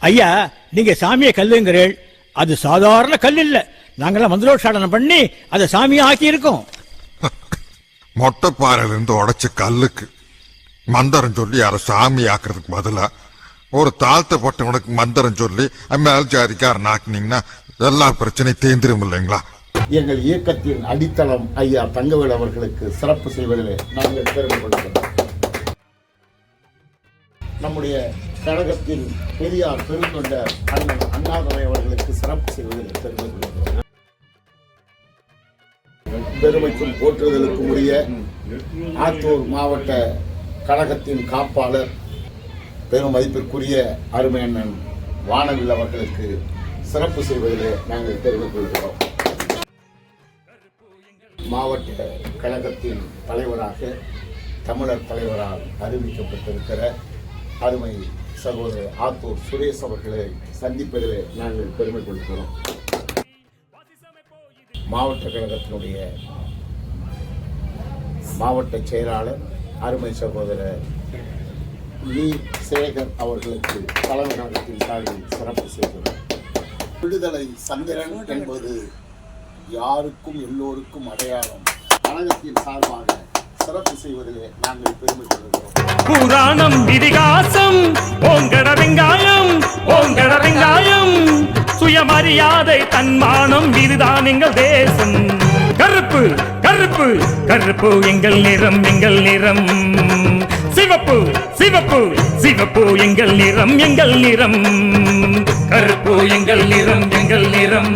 ஐயா, நீங்க சாமியை கல்லுங்கிறீள், அது சாதாரண கல் இல்ல. நாங்கெல்லாம் மந்திரோச்சாடனம் பண்ணி அதை சாமியா ஆக்கி இருக்கோம். மொட்டைப்பாறையில இருந்து உடைச்ச கல்லுக்கு மந்திரம் சொல்லி யார சாமி ஆக்குறதுக்கு பதிலா ஒரு தாழ்த்தப்பட்டவனுக்கு மந்திரம் சொல்லி மேல் ஜாதிக்காரன் ஆக்குனீங்கன்னா எல்லா பிரச்சனையும் தேர்ந்திரும் இல்லைங்களா? எங்கள் இயக்கத்தின் அடித்தளம் ஐயா தங்கவேல் அவர்களுக்கு சிறப்பு செய்வதிலே நாங்கள் பெருமை கொள்கிறோம். நம்முடைய கழகத்தின் பெரியார் பெருந்தொண்டர் அண்ணன் அண்ணாதுரை அவர்களுக்கு சிறப்பு செய்வதில் பெருமை கொள்கிறோம். பெருமைக்கும் போற்றுதலுக்கும் உரிய ஆத்தூர் மாவட்ட கழகத்தின் காப்பாளர் பெரும் மதிப்பிற்குரிய அருமை அண்ணன் வானவில் அவர்களுக்கு சிறப்பு செய்வதிலே நாங்கள் பெருமை கொள்கிறோம். மாவட்ட கழகத்தின் தலைவராக தமிழர் தலைவரால் அறிவிக்கப்பட்டிருக்கிற அருமை சகோதரர் ஆத்தூர் சுரேஷ் அவர்களை சந்திப்பதிலே நாங்கள் பெருமை கொள்கிறோம். மாவட்ட கழகத்தினுடைய மாவட்ட செயலாளர் அருமை சகோதரர் லீ சேகர் அவர்களுக்கு தலைமை கழகத்தின் சார்பில் சிறப்பு செய்கிறோம். விடுதலை சந்திரன் என்பது யாருக்கும் எல்லோருக்கும் அடையாளம். கழகத்தின் சார்பாக சிறப்பு செய்வதிலே நாங்கள் பெருமை கொள்கிறோம். புராணம் இதிகாசம் ஓங்கட வெங்காயம் ஓங்கட வெங்காயம் சுயமரியாதை தன்மானம் இதுதான் எங்கள் தேசம். கருப்பு கருப்பு கருப்பு எங்கள் நிறம் எங்கள் நிறம். சிவப்பு சிவப்பு சிவப்பு எங்கள் நிறம் எங்கள் நிறம். கருப்பு எங்கள் நிறம் எங்கள் நிறம்.